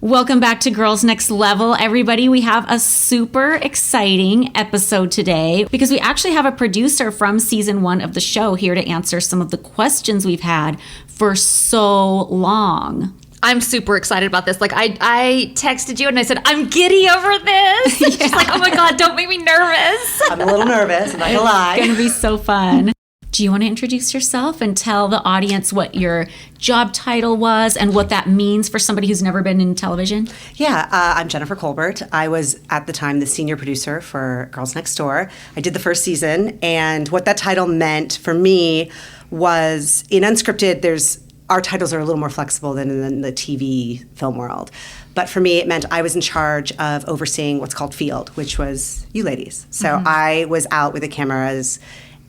Welcome back to Girls Next Level, everybody. We have a super exciting episode today because we actually have a producer from season 1 of the show here to answer some of the questions we've had for so long. I'm super excited about this. Like, I texted you and I said, I'm giddy over this. And she's like, oh my God, don't make me nervous. I'm a little nervous, I'm not gonna lie. It's going to be so fun. Do you want to introduce yourself and tell the audience what your job title was and what that means for somebody who's never been in television? Yeah, I'm Jennifer Colbert. I was, at the time, the senior producer for Girls Next Door. I did the first season, and what that title meant for me was, in unscripted, our titles are a little more flexible than in the TV film world. But for me, it meant I was in charge of overseeing what's called field, which was you ladies. So I was out with the cameras,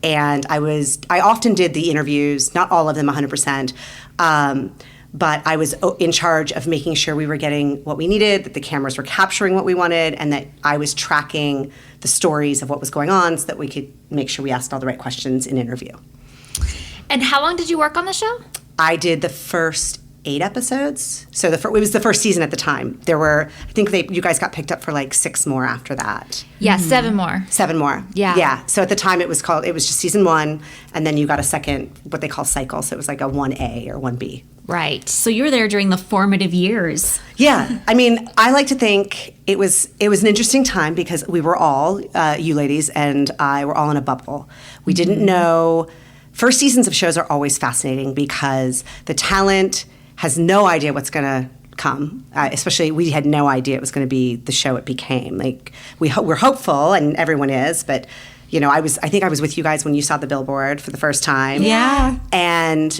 and I often did the interviews, not all of them 100%, but I was in charge of making sure we were getting what we needed, that the cameras were capturing what we wanted, and that I was tracking the stories of what was going on so that we could make sure we asked all the right questions in interview. And how long did you work on the show? I did the first 8 episodes. So it was the first season at the time. There were, I think you guys got picked up for like 6 more after that. Yeah, 7 more. 7 more. Yeah. Yeah. So at the time it was just season 1, and then you got a second, what they call cycle. So it was like a 1A or 1B. Right. So you were there during the formative years. Yeah. I mean, I like to think it was an interesting time because we were all, you ladies and I were all in a bubble. We didn't know. First seasons of shows are always fascinating because the talent has no idea what's going to come. Especially, we had no idea it was going to be the show it became. Like we're hopeful, and everyone is. But I think I was with you guys when you saw the billboard for the first time. Yeah. And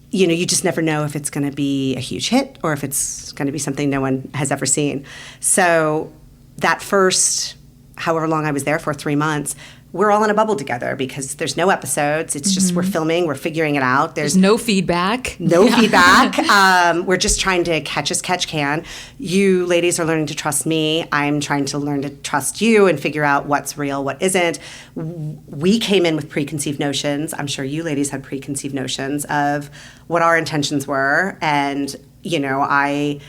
you just never know if it's going to be a huge hit or if it's going to be something no one has ever seen. So that first, however long I was there for, 3 months. We're all in a bubble together because there's no episodes. It's just we're filming, we're figuring it out. There's no feedback. No feedback. We're just trying to catch as catch can. You ladies are learning to trust me. I'm trying to learn to trust you and figure out what's real, what isn't. We came in with preconceived notions. I'm sure you ladies had preconceived notions of what our intentions were. And, I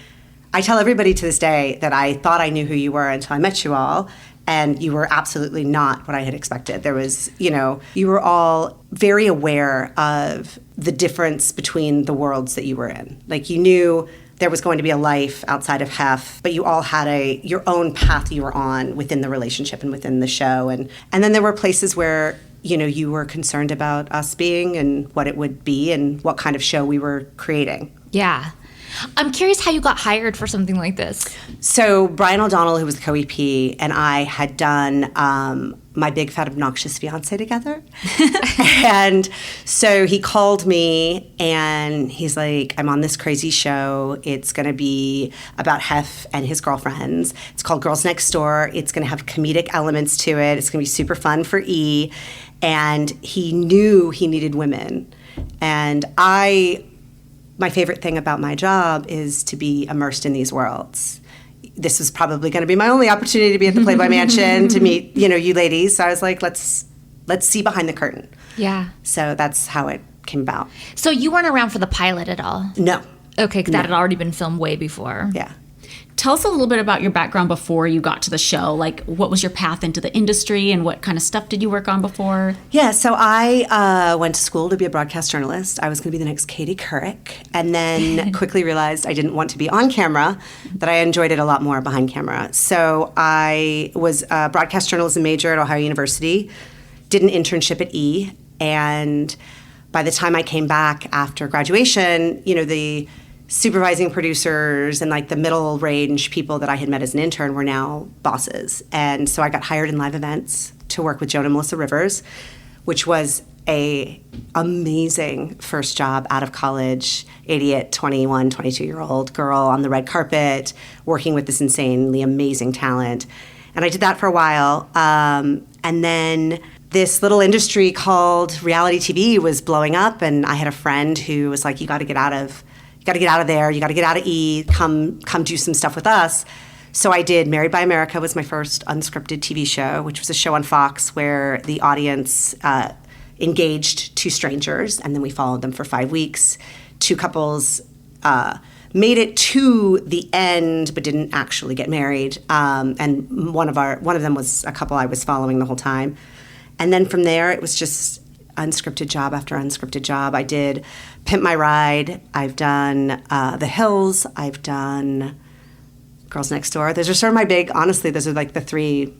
tell everybody to this day that I thought I knew who you were until I met you all. And you were absolutely not what I had expected. There was, you were all very aware of the difference between the worlds that you were in. Like, you knew there was going to be a life outside of Hef, but you all had your own path you were on within the relationship and within the show. And then there were places where, you were concerned about us being and what it would be and what kind of show we were creating. Yeah. I'm curious how you got hired for something like this. So Brian O'Donnell, who was the co-EP, and I had done My Big Fat Obnoxious Fiancé together. And so he called me and he's like, I'm on this crazy show. It's going to be about Hef and his girlfriends. It's called Girls Next Door. It's going to have comedic elements to it. It's going to be super fun for E. And he knew he needed women. And my favorite thing about my job is to be immersed in these worlds. This was probably going to be my only opportunity to be at the Playboy Mansion to meet, you ladies. So I was like, let's see behind the curtain. Yeah. So that's how it came about. So you weren't around for the pilot at all? No. Okay, because that had already been filmed way before. Yeah. Tell us a little bit about your background before you got to the show. Like, what was your path into the industry and what kind of stuff did you work on before? Yeah, so I went to school to be a broadcast journalist. I was going to be the next Katie Couric, and then quickly realized I didn't want to be on camera, that I enjoyed it a lot more behind camera. So I was a broadcast journalism major at Ohio University, did an internship at E, and by the time I came back after graduation, the supervising producers and like the middle range people that I had met as an intern were now bosses. And so I got hired in live events to work with Joan and Melissa Rivers, which was a amazing first job out of college, idiot 21, 22-year-old girl on the red carpet, working with this insanely amazing talent. And I did that for a while. And then this little industry called reality TV was blowing up, and I had a friend who was like, you got to get out of there. You got to get out of E. Come do some stuff with us. So I did. Married by America was my first unscripted TV show, which was a show on Fox where the audience engaged 2 strangers, and then we followed them for 5 weeks. 2 couples made it to the end, but didn't actually get married. And one of them was a couple I was following the whole time. And then from there, it was just unscripted job after unscripted job. I did Pimp My Ride. I've done The Hills. I've done Girls Next Door. Those are sort of my honestly, those are like the 3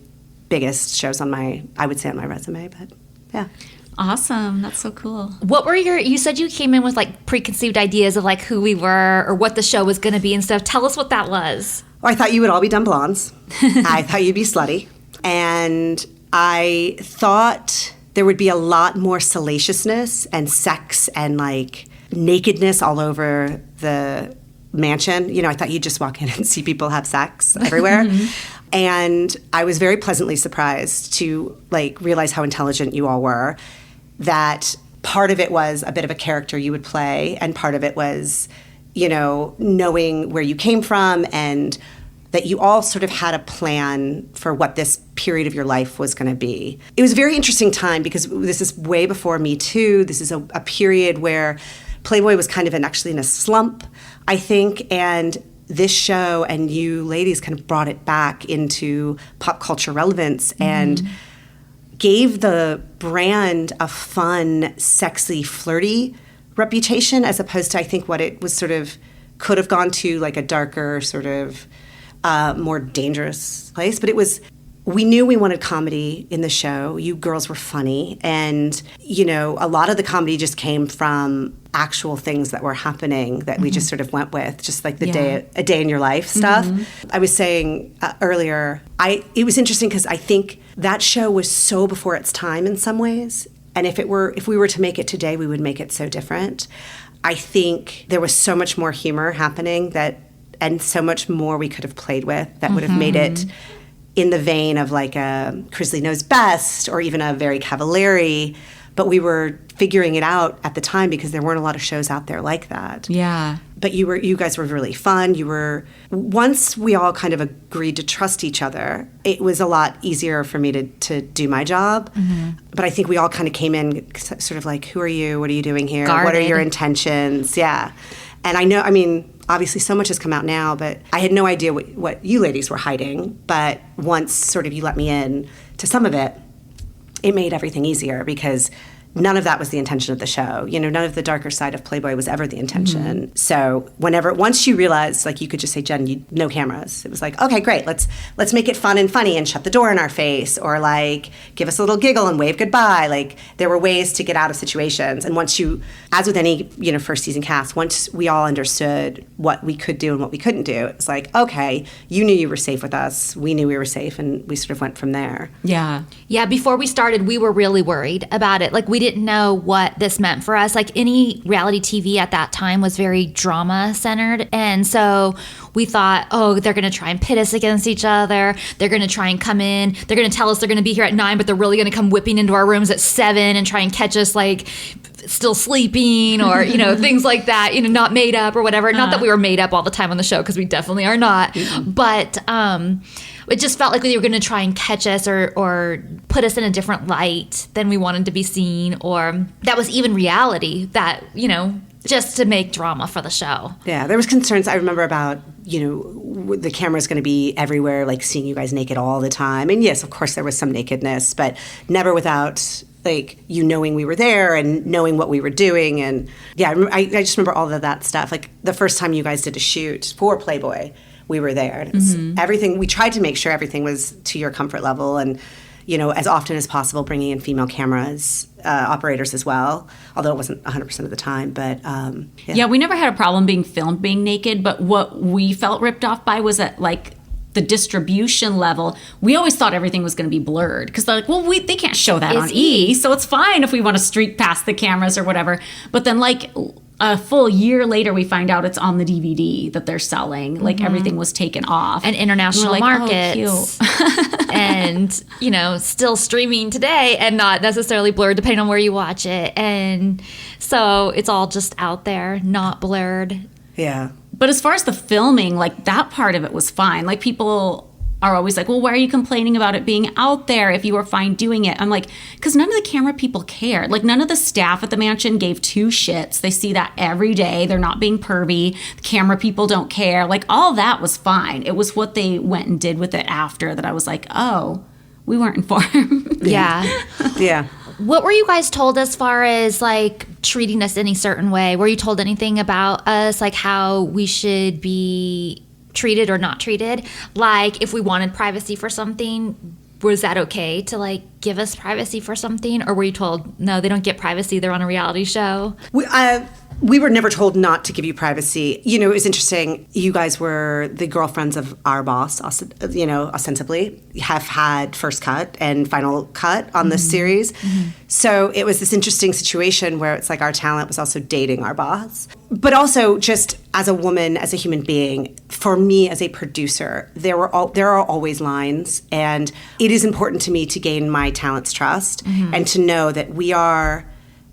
biggest shows on my resume, but yeah. Awesome. That's so cool. What were you said you came in with like preconceived ideas of like who we were or what the show was going to be and stuff. Tell us what that was. Well, I thought you would all be dumb blondes. I thought you'd be slutty. And I thought there would be a lot more salaciousness and sex and like nakedness all over the mansion. You know, I thought you'd just walk in and see people have sex everywhere. And I was very pleasantly surprised to like realize how intelligent you all were. That part of it was a bit of a character you would play, and part of it was, you know, knowing where you came from, and that you all sort of had a plan for what this period of your life was going to be. It was a very interesting time because this is way before Me Too. This is a period where Playboy was kind of actually in a slump, I think, and this show and you ladies kind of brought it back into pop culture relevance and gave the brand a fun, sexy, flirty reputation, as opposed to, I think, what it was sort of could have gone to, like a darker, sort of more dangerous place. But we knew we wanted comedy in the show. You girls were funny. And, you know, a lot of the comedy just came from actual things that were happening that we just sort of went with, just like a day in your life stuff. I was saying earlier, it was interesting because I think that show was so before its time in some ways. And if we were to make it today, we would make it so different. I think there was so much more humor happening and so much more we could have played with that would have made it in the vein of like a Crisley Knows Best or even a Very Cavallari, but we were figuring it out at the time because there weren't a lot of shows out there like that. Yeah. But you guys were really fun. Once we all kind of agreed to trust each other, it was a lot easier for me to do my job. But I think we all kind of came in sort of like, who are you? What are you doing here? Guarded. What are your intentions? Yeah. And I mean, obviously so much has come out now, but I had no idea what you ladies were hiding. But once sort of you let me in to some of it, it made everything easier because none of that was the intention of the show. You know, none of the darker side of Playboy was ever the intention. So once you realized, like, you could just say, Jen, no cameras. It was like, okay, great. Let's make it fun and funny and shut the door in our face, or like give us a little giggle and wave goodbye. Like, there were ways to get out of situations. And once as with any, you know, first season cast, once we all understood what we could do and what we couldn't do, it was like, okay, you knew you were safe with us. We knew we were safe, and we sort of went from there. Yeah. Yeah, before we started, we were really worried about it. Like, we didn't know what this meant for us. Like, any reality TV at that time was very drama centered. And so we thought, oh, they're going to try and pit us against each other. They're going to try and come in. They're going to tell us they're going to be here at 9, but they're really going to come whipping into our rooms at 7 and try and catch us like still sleeping, or, you know, things like that, you know, not made up or whatever. Not that we were made up all the time on the show, because we definitely are not. But it just felt like they were going to try and catch us or put us in a different light than we wanted to be seen, or that was even reality, that, you know, just to make drama for the show. Yeah, there was concerns I remember about, you know, the camera's going to be everywhere, like seeing you guys naked all the time. And yes, of course there was some nakedness, but never without, like, you knowing we were there and knowing what we were doing. And yeah, I just remember all of that stuff. Like, the first time you guys did a shoot for Playboy, we were there. And it was everything, we tried to make sure everything was to your comfort level, and, you know, as often as possible bringing in female cameras, operators as well, although it wasn't 100% of the time. But yeah, we never had a problem being filmed being naked, but what we felt ripped off by was that, like, the distribution level, we always thought everything was going to be blurred, because they're like, well, they can't show that on E, so it's fine if we want to streak past the cameras or whatever. But then, like, a full year later, we find out it's on the DVD that they're selling. Like, everything was taken off. And international like, markets. Oh, And, you know, still streaming today and not necessarily blurred depending on where you watch it. And so it's all just out there, not blurred. yeah. But as far as the filming, like, that part of it was fine. Like, people are always like, well, why are you complaining about it being out there if you were fine doing it? I'm like, because none of the camera people cared. Like, none of the staff at the mansion gave two shits. They see that every day. They're not being pervy. The camera people don't care. Like, all that was fine. It was what they went and did with it after that I was like, oh, we weren't informed. Yeah. Yeah. What were you guys told as far as like treating us any certain way? Were you told anything about us, like how we should be treated or not treated? Like if we wanted privacy for something, was that okay to like give us privacy for something? Or were you told, no, they don't get privacy, they're on a reality show? We were never told not to give you privacy. You know, it was interesting. You guys were the girlfriends of our boss, you know, ostensibly, have had first cut and final cut on this series. So it was this interesting situation where it's like our talent was also dating our boss. But also just as a woman, as a human being, for me as a producer, there are always lines. And it is important to me to gain my talent's trust and to know that we are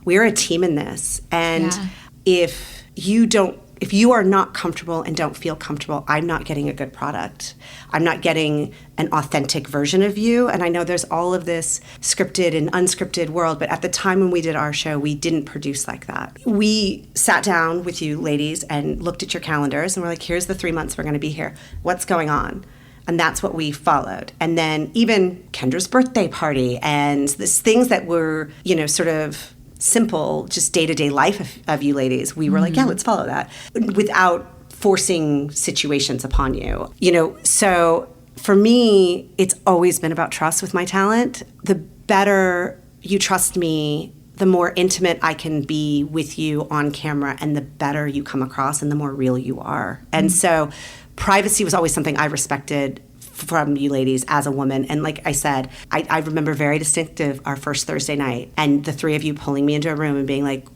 a team in this. And if you are not comfortable and don't feel comfortable, I'm not getting a good product. I'm not getting an authentic version of you. And I know there's all of this scripted and unscripted world, but at the time when we did our show, we didn't produce like that. We sat down with you ladies and looked at your calendars and we're like, here's the 3 months we're going to be here. What's going on? And that's what we followed. And then even Kendra's birthday party and these things that were, you know, sort of simple, just day-to-day life of you ladies, we were like, yeah, let's follow that without forcing situations upon you. You know, so for me, it's always been about trust with my talent. The better you trust me, the more intimate I can be with you on camera and the better you come across and the more real you are. And so privacy was always something I respected from you ladies as a woman. And like I said, I remember very distinctive our first Thursday night and the three of you pulling me into a room and being like,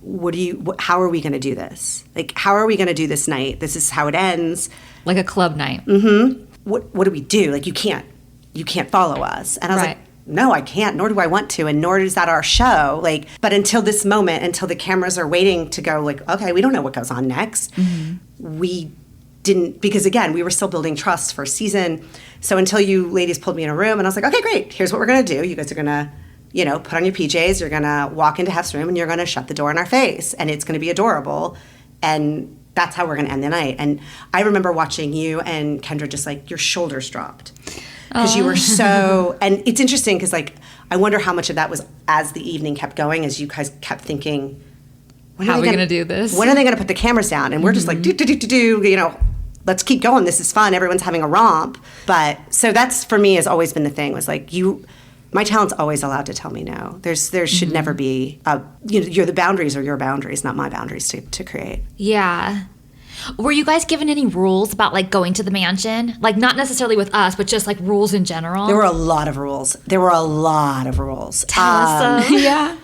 how are we going to do this? Like, how are we going to do this night? This is how it ends. Like a club night. What do we do? Like, you can't follow us. And I was like, no, I can't, nor do I want to, and nor is that our show. Like, but until this moment, until the cameras are waiting to go like, okay, we don't know what goes on next. We didn't, because again, we were still building trust for season. So until you ladies pulled me in a room and I was like, okay, great, here's what we're going to do. You guys are going to, you know, put on your PJs, you're going to walk into Hef's room and you're going to shut the door in our face and it's going to be adorable. And that's how we're going to end the night. And I remember watching you and Kendra just like, your shoulders dropped. Because you were so, and it's interesting because like, I wonder how much of that was as the evening kept going, as you guys kept thinking, how are we going to do this? When are they going to put the cameras down? And we're just like, you know, let's keep going. This is fun. Everyone's having a romp. But so that's for me has always been the thing was like my talent's always allowed to tell me no. There should never be you're the boundaries are your boundaries, not my boundaries to create. Yeah. Were you guys given any rules about like going to the mansion? Like not necessarily with us, but just like rules in general? There were a lot of rules. Tell us some. Yeah.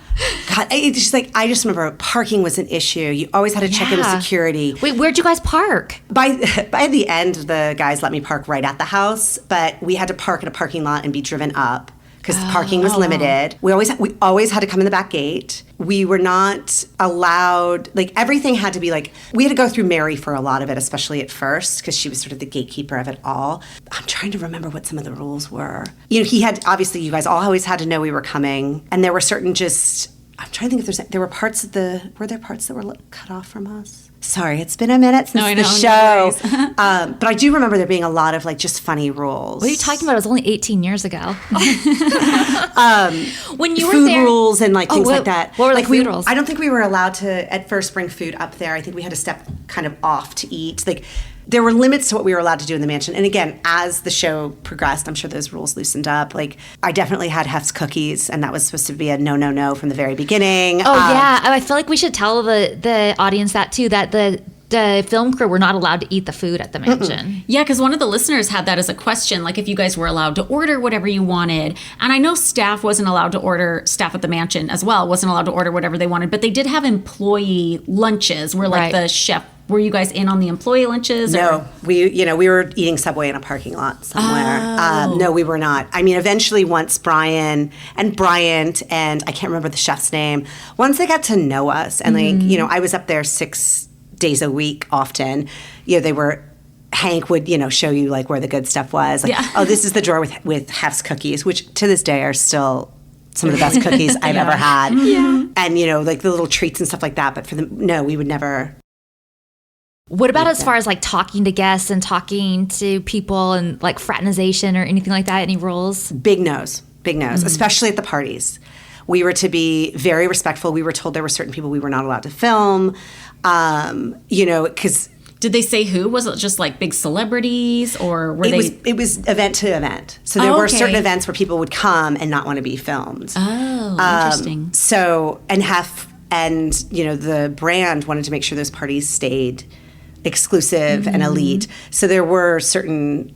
God, it's just like I just remember parking was an issue. You always had to check in with security. Wait, where'd you guys park? By the end, the guys let me park right at the house, but we had to park in a parking lot and be driven up because parking was limited. We always had to come in the back gate. We were not allowed, like everything had to be like, we had to go through Mary for a lot of it, especially at first, because she was sort of the gatekeeper of it all. I'm trying to remember what some of the rules were. You know, obviously you guys always had to know we were coming. And there were certain I'm trying to think if there were parts were there parts that were cut off from us? Sorry, it's been a minute since the show. But I do remember there being a lot of like just funny rules. What are you talking about? It was only 18 years ago. When you were food there, rules and like things like that. What were like the food rules? I don't think we were allowed to at first bring food up there. I think we had to step kind of off to eat. Like there were limits to what we were allowed to do in the mansion. And again, as the show progressed, I'm sure those rules loosened up. Like I definitely had Hef's cookies, and that was supposed to be a no from the very beginning. Oh yeah, I feel like we should tell the audience that too. That the film crew were not allowed to eat the food at the mansion. Yeah, because one of the listeners had that as a question, like if you guys were allowed to order whatever you wanted. And I know staff at the mansion as well, wasn't allowed to order whatever they wanted, but they did have employee lunches where like the chef, were you guys in on the employee lunches? No, we were eating Subway in a parking lot somewhere. No, we were not. I mean, eventually once Brian and Bryant and I can't remember the chef's name, once they got to know us and like, you know, I was up there 6 days a week often, you know, they were Hank would, show you like where the good stuff was. Like, oh, this is the drawer with Hef's cookies, which to this day are still some of the best cookies I've ever had. Yeah. And, like the little treats and stuff like that. But no, we would never. What about as far as like talking to guests and talking to people and like fraternization or anything like that? Any rules? Big no's, especially at the parties. We were to be very respectful. We were told there were certain people we were not allowed to film, because... Did they say who? Was it just like big celebrities, or were It was event to event. So there were certain events where people would come and not want to be filmed. Oh, interesting. So, and Hef and, the brand wanted to make sure those parties stayed exclusive and elite. So there were certain,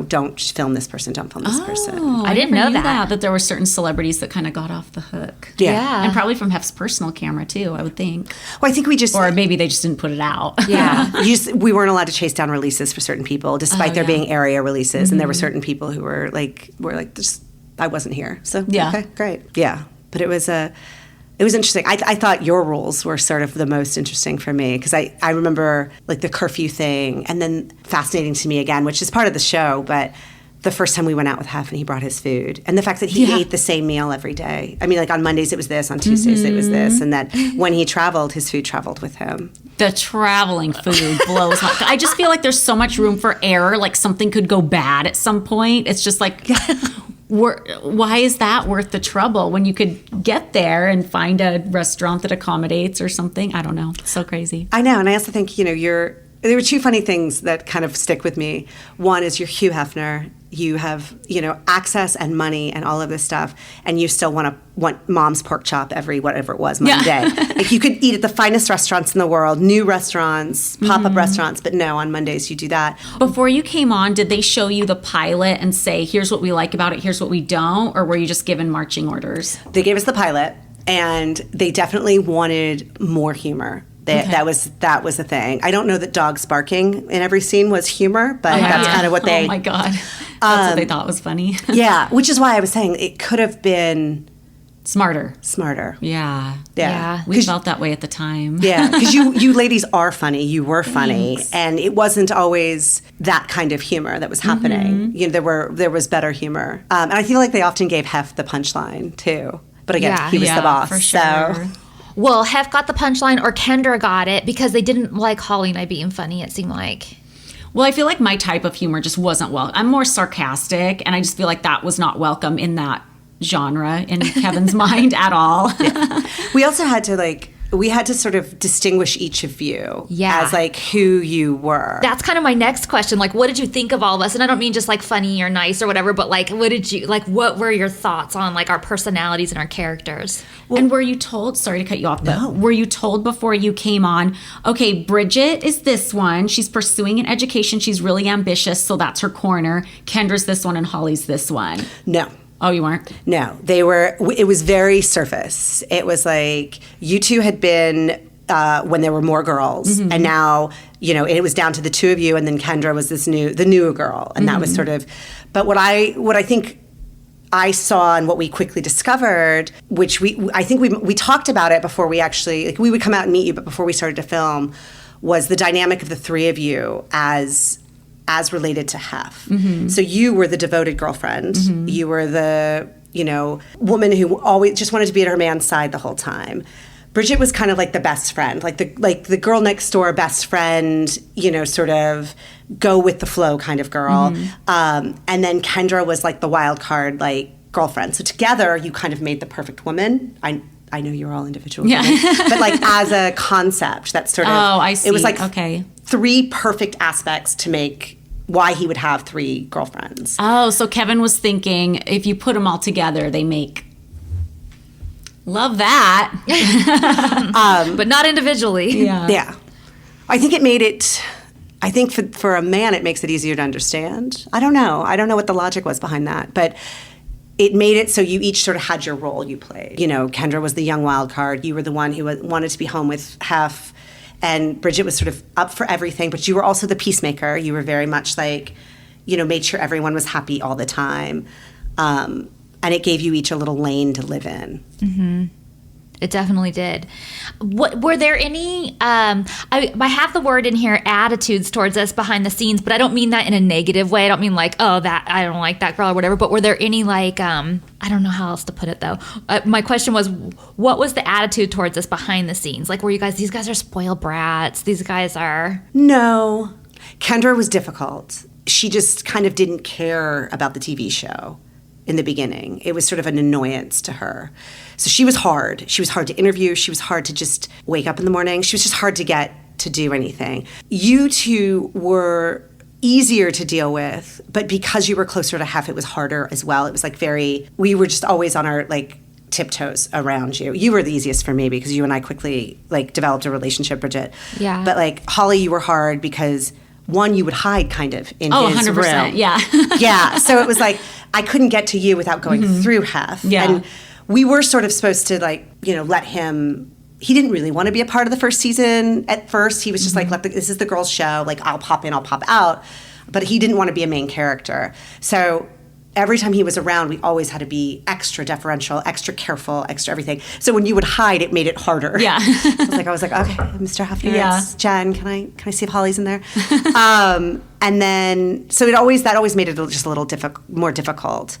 don't film this person, don't film this person. I didn't know knew that. that there were certain celebrities that kind of got off the hook. Yeah. And probably from Hef's personal camera too, I would think. Well, I think we just... Or maybe they just didn't put it out. Yeah. We weren't allowed to chase down releases for certain people, despite there being area releases. And there were certain people who were like, just, I wasn't here. So, okay, great. Yeah. But it was interesting. I thought your rules were sort of the most interesting for me because I remember like the curfew thing, and then fascinating to me again, which is part of the show, but the first time we went out with Hef and he brought his food, and the fact that he ate the same meal every day. I mean, like on Mondays it was this, on Tuesdays it was this, and that when he traveled, his food traveled with him. The traveling food blows my... I just feel like there's so much room for error, like something could go bad at some point. It's just like... Why is that worth the trouble when you could get there and find a restaurant that accommodates or something? I don't know. It's so crazy. I know. And I also think, there were two funny things that kind of stick with me. One is you're Hugh Hefner. You have, access and money and all of this stuff, and you still want mom's pork chop every whatever it was Monday. Like you could eat at the finest restaurants in the world, new restaurants, pop-up restaurants, but no, on Mondays you do that. Before you came on, did they show you the pilot and say, here's what we like about it, here's what we don't, or were you just given marching orders? They gave us the pilot, and they definitely wanted more humor. That was the thing. I don't know that dogs barking in every scene was humor, but that's kind of what they... Oh, my God. That's what they thought was funny. Yeah, which is why I was saying it could have been... Smarter. Yeah. We felt that way at the time. Yeah, because you ladies are funny. You were funny. Thanks. And it wasn't always that kind of humor that was happening. There was better humor. And I feel like they often gave Hef the punchline, too. But again, he was the boss. For sure. So... Well, Hef got the punchline or Kendra got it because they didn't like Holly and I being funny, it seemed like. Well, I feel like my type of humor just wasn't I'm more sarcastic, and I just feel like that was not welcome in that genre in Kevin's mind at all. Yeah. We also had to sort of distinguish each of you as like who you were. That's kind of my next question. Like, what did you think of all of us? And I don't mean just like funny or nice or whatever, but like, what were your thoughts on like our personalities and our characters? And were you told, sorry to cut you off, but were you told before you came on, okay, Bridget is this one. She's pursuing an education. She's really ambitious. So that's her corner. Kendra's this one and Holly's this one. No. Oh, you weren't? No, it was very surface. It was like you two had been when there were more girls, and now, it was down to the two of you, and then Kendra was the newer girl, and that was sort of, but what I think I saw and what we quickly discovered, which I think we talked about it before we actually, like we would come out and meet you, but before we started to film, was the dynamic of the three of you as related to Hef. So you were the devoted girlfriend. You were the, woman who always just wanted to be at her man's side the whole time. Bridget was kind of like the best friend, like the girl next door best friend, sort of go with the flow kind of girl. And then Kendra was like the wild card, like girlfriend. So together you kind of made the perfect woman. I know you're all individual, women, but like as a concept, that's sort of. Oh, I see. It was like three perfect aspects to make why he would have three girlfriends. Oh, so Kevin was thinking if you put them all together, they make. Love that. But not individually. Yeah. I think it made it. I think for a man, it makes it easier to understand. I don't know what the logic was behind that, but. It made it so you each sort of had your role you played. Kendra was the young wild card. You were the one who wanted to be home with Hef. And Bridget was sort of up for everything. But you were also the peacemaker. You were very much like, made sure everyone was happy all the time. And it gave you each a little lane to live in. It definitely did. What were there any? I have the word in here, attitudes towards us behind the scenes, but I don't mean that in a negative way. I don't mean like, oh, that I don't like that girl or whatever. But were there any like, I don't know how else to put it though. My question was, what was the attitude towards us behind the scenes? Like, were you guys? These guys are spoiled brats. These guys are. No, Kendra was difficult. She just kind of didn't care about the TV show in the beginning. It was sort of an annoyance to her. So she was hard. She was hard to interview. She was hard to just wake up in the morning. She was just hard to get to do anything. You two were easier to deal with, but because you were closer to Hef, it was harder as well. It was like we were just always on our like tiptoes around you. You were the easiest for me because you and I quickly like developed a relationship, Bridget. Yeah. But like Holly, you were hard because one, you would hide kind of in his 100%, room. yeah. Yeah. So it was like I couldn't get to you without going through Hef. Yeah. And we were sort of supposed to like, let him. He didn't really want to be a part of the first season at first. He was just like, this is the girls' show. Like, I'll pop in, I'll pop out. But he didn't want to be a main character. So every time he was around, we always had to be extra deferential, extra careful, extra everything. So when you would hide, it made it harder. Yeah. I was like, okay, Mr. Hefner, it's Jen. Can I see if Holly's in there? And then, so that always made it just a little more difficult.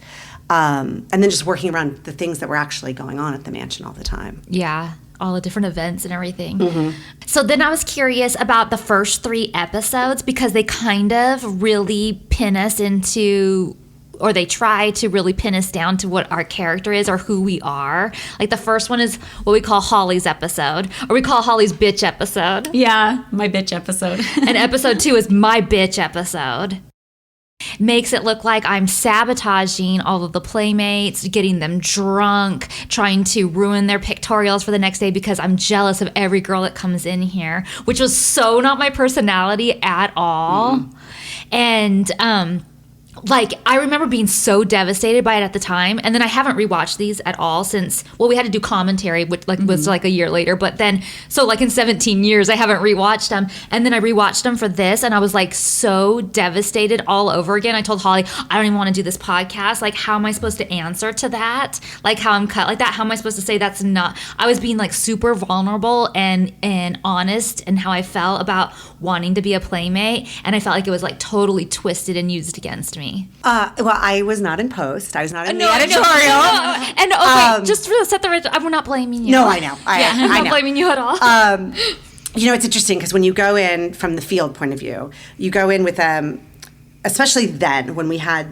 And then just working around the things that were actually going on at the mansion all the time. Yeah. All the different events and everything. So then I was curious about the first 3 episodes because they kind of really pin us into, or they try to really pin us down to what our character is or who we are. Like the first one is what we call Holly's episode, or we call Holly's bitch episode. Yeah, my bitch episode. And episode 2 is my bitch episode. Makes it look like I'm sabotaging all of the playmates, getting them drunk, trying to ruin their pictorials for the next day because I'm jealous of every girl that comes in here, which was so not my personality at all. And like, I remember being so devastated by it at the time. And then I haven't rewatched these at all since, well, we had to do commentary, which like was like a year later. But then, so like in 17 years, I haven't rewatched them. And then I rewatched them for this. And I was like so devastated all over again. I told Holly, I don't even want to do this podcast. Like, how am I supposed to answer to that? Like, how I'm cut like that? How am I supposed to say that's not? I was being like super vulnerable and honest and how I felt about wanting to be a playmate. And I felt like it was like totally twisted and used against me. Well, I was not in post. I was not in the No, editorial. And wait, just to set the record, I'm not blaming you. No, I know. I'm I not know. blaming you at all. It's interesting because when you go in from the field point of view, you go in with especially then when we had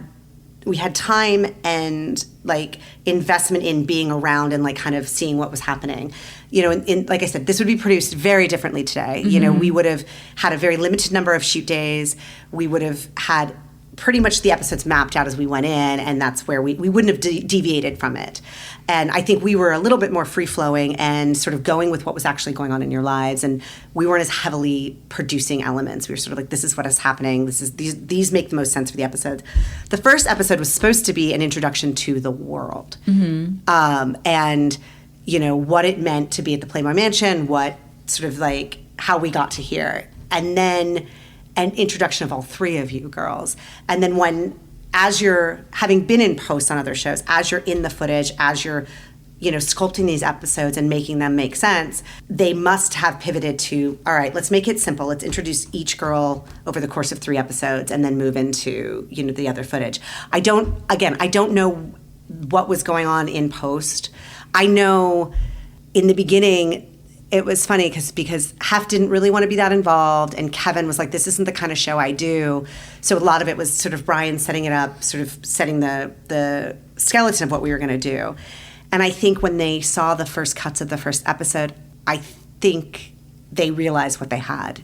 time and like investment in being around and like kind of seeing what was happening. In like I said, this would be produced very differently today. We would have had a very limited number of shoot days. We would have had pretty much the episodes mapped out as we went in, and that's where we wouldn't have deviated from it. And I think we were a little bit more free-flowing and sort of going with what was actually going on in your lives, and we weren't as heavily producing elements. We were sort of like, this is what is happening. These make the most sense for the episode. The first episode was supposed to be an introduction to the world. And, what it meant to be at the Playboy Mansion, what sort of like how we got to here. And then an introduction of all 3 of you girls. And then as you're having been in post on other shows, as you're in the footage, as you're, sculpting these episodes and making them make sense, they must have pivoted to, all right, let's make it simple. Let's introduce each girl over the course of 3 episodes and then move into, the other footage. I don't know what was going on in post. I know in the beginning, it was funny because Hef didn't really want to be that involved, and Kevin was like, this isn't the kind of show I do. So a lot of it was sort of Brian setting it up, sort of setting the skeleton of what we were going to do. And I think when they saw the first cuts of the first episode, I think they realized what they had.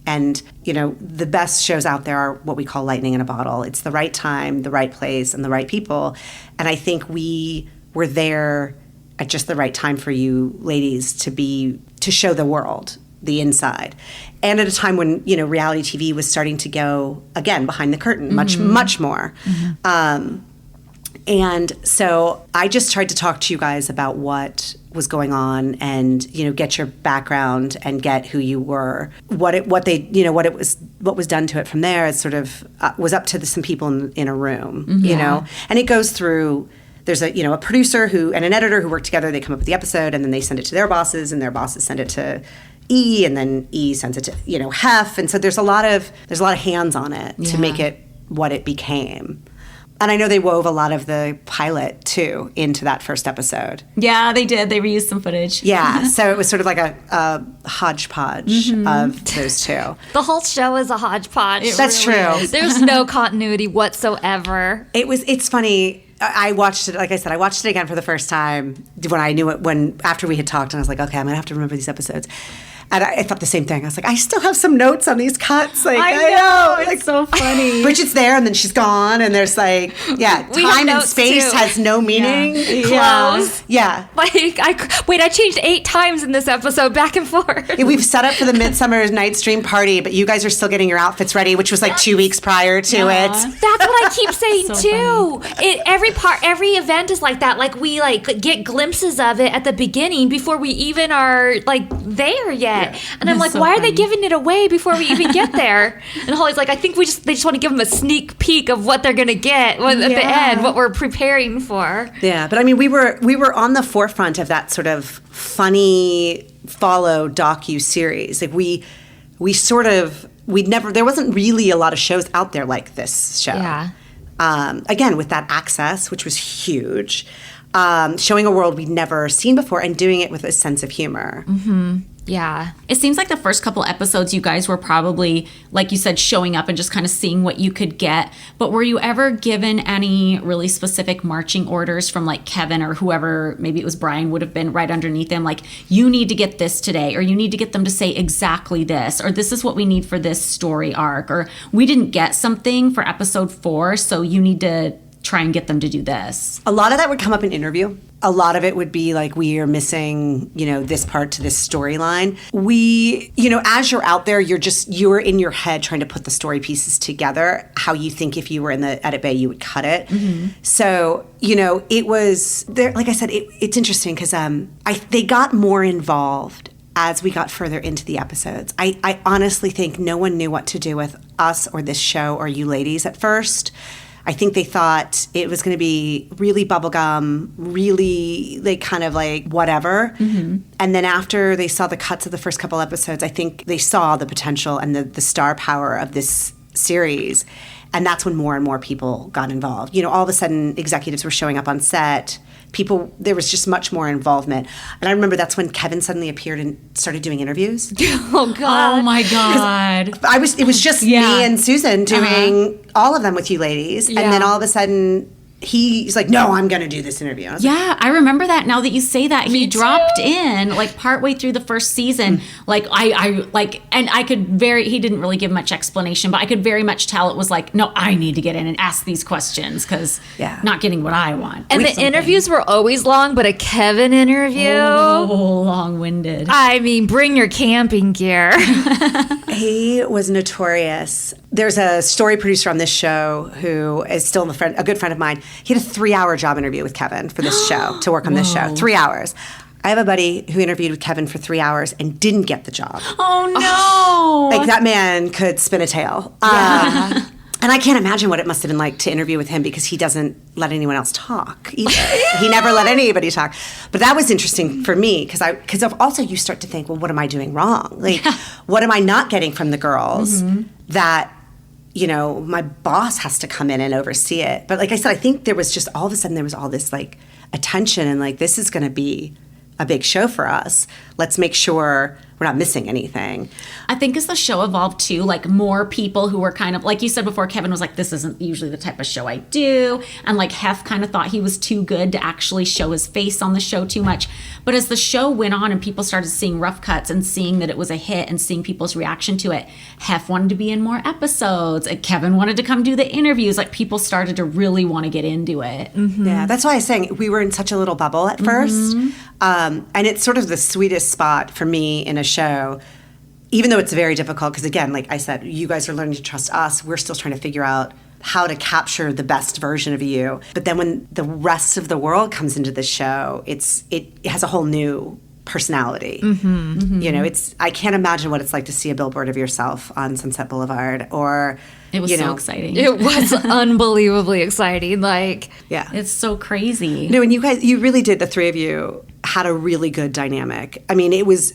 And, the best shows out there are what we call lightning in a bottle. It's the right time, the right place, and the right people. And I think we were there at just the right time for you ladies to show the world the inside, and at a time when reality TV was starting to go again behind the curtain much more. And so I just tried to talk to you guys about what was going on and get your background and get who you were, what was done to it from there. It sort of was up to some people in a room, and it goes through there's a producer and an editor who work together. They come up with the episode, and then they send it to their bosses, and their bosses send it to E, and then E sends it to Hef, and so there's a lot of hands on it to make it what it became. And I know they wove a lot of the pilot too into that first episode. Yeah, they did. They reused some footage. Yeah, so it was sort of like a hodgepodge of those two. The whole show is a hodgepodge. That's true. There's no continuity whatsoever. It's funny. I watched it, like I said, I watched it again for the first time when I knew it, after we had talked, and I was like, okay, I'm going to have to remember these episodes. And I thought the same thing. I was like, I still have some notes on these cuts. Like, I know. It's so funny. Bridget's there, and then she's gone, and there's like, time and space has no meaning. Clothes. Yeah. Like, I changed 8 times in this episode, back and forth. We've set up for the Midsummer Night's Dream party, but you guys are still getting your outfits ready, which was like 2 weeks prior to it. That's what I keep saying too. Every event is like that. Like, we get glimpses of it at the beginning before we even are there yet. And I'm like, why are they giving it away before we even get there? And Holly's like, I think they just want to give them a sneak peek of what they're gonna get at the end, what we're preparing for. Yeah, but I mean, we were on the forefront of that sort of funny follow docu series. Like there wasn't really a lot of shows out there like this show. Yeah. Again, with that access, which was huge, showing a world we'd never seen before and doing it with a sense of humor. Mm-hmm. Yeah. It seems like the first couple episodes you guys were probably, like you said, showing up and just kind of seeing what you could get. But were you ever given any really specific marching orders from like Kevin or whoever, maybe it was Brian, would have been right underneath them? Like, you need to get this today, or you need to get them to say exactly this, or this is what we need for this story arc, or we didn't get something for episode 4, so you need to try and get them to do this. A lot of that would come up in interview. A lot of it would be like, we are missing, this part to this storyline. As you're out there, you're in your head trying to put the story pieces together, how you think if you were in the edit bay, you would cut it. Mm-hmm. So, it was there. Like I said, it's interesting because they got more involved as we got further into the episodes. I honestly think no one knew what to do with us or this show or you ladies at first. I think they thought it was going to be really bubblegum, really kind of like whatever. Mm-hmm. And then after they saw the cuts of the first couple episodes, I think they saw the potential and the star power of this series. And that's when more and more people got involved. All of a sudden, executives were showing up on set. There was just much more involvement. And I remember that's when Kevin suddenly appeared and started doing interviews. Oh, God. Oh, my God. It was just me and Susan doing all of them with you ladies. Yeah. And then all of a sudden, he's like, no, I'm going to do this interview. I remember that now that you say that. He dropped in like partway through the first season. He didn't really give much explanation, but I could very much tell it was like, no, I need to get in and ask these questions because not getting what I want. And the interviews were always long, but a Kevin interview? Oh, long-winded. I mean, bring your camping gear. He was notorious. There's a story producer on this show who is still a good friend of mine. He had a 3-hour job interview with Kevin for this show, to work on this show. 3 hours. I have a buddy who interviewed with Kevin for 3 hours and didn't get the job. Oh, no. Like, that man could spin a tale. And I can't imagine what it must have been like to interview with him because he doesn't let anyone else talk either. He never let anybody talk. But that was interesting for me because also you start to think, well, what am I doing wrong? Like, what am I not getting from the girls that my boss has to come in and oversee it. But like I said, I think there was just all of a sudden there was all this like attention and like, this is going to be a big show for us. Let's make sure we're not missing anything. I think as the show evolved too, like more people who were kind of, like you said before, Kevin was like, this isn't usually the type of show I do. And like Hef kind of thought he was too good to actually show his face on the show too much. But as the show went on and people started seeing rough cuts and seeing that it was a hit and seeing people's reaction to it, Hef wanted to be in more episodes and Kevin wanted to come do the interviews. Like people started to really want to get into it. Mm-hmm. Yeah, that's why I was saying we were in such a little bubble at first. And it's sort of the sweetest spot for me in a show, even though it's very difficult, because again, like I said, you guys are learning to trust us. We're still trying to figure out how to capture the best version of you. But then when the rest of the world comes into the show, it has a whole new personality. Mm-hmm. I can't imagine what it's like to see a billboard of yourself on Sunset Boulevard or It was so exciting. It was unbelievably exciting. Like, Yeah. It's so crazy. No, and you really did, the three of you had a really good dynamic. I mean, it was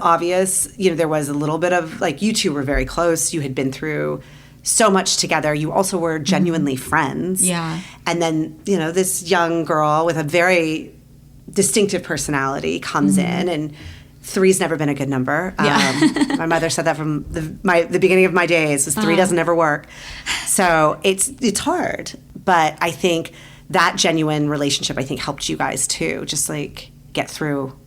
obvious, there was a little bit of, like, you two were very close. You had been through so much together. You also were genuinely friends. Yeah. And then, this young girl with a very distinctive personality comes in, and three's never been a good number. Yeah. My mother said that from the beginning of my days, was three doesn't ever work. So it's hard. But I think that genuine relationship, I think, helped you guys too, just like get through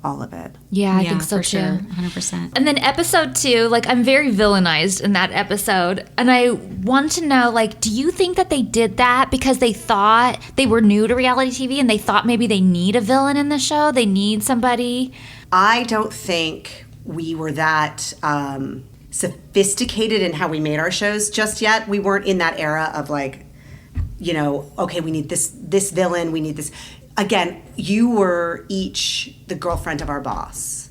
all of it. yeah, I think so for too. sure. 100%. And then episode 2, like, I'm very villainized in that episode. And I want to know, like, do you think that they did that because they thought they were new to reality TV and they thought maybe they need a villain in the show? They need somebody? I don't think we were that sophisticated in how we made our shows just yet. We weren't in that era of, like, okay, we need this villain, we need this. Again, you were each the girlfriend of our boss.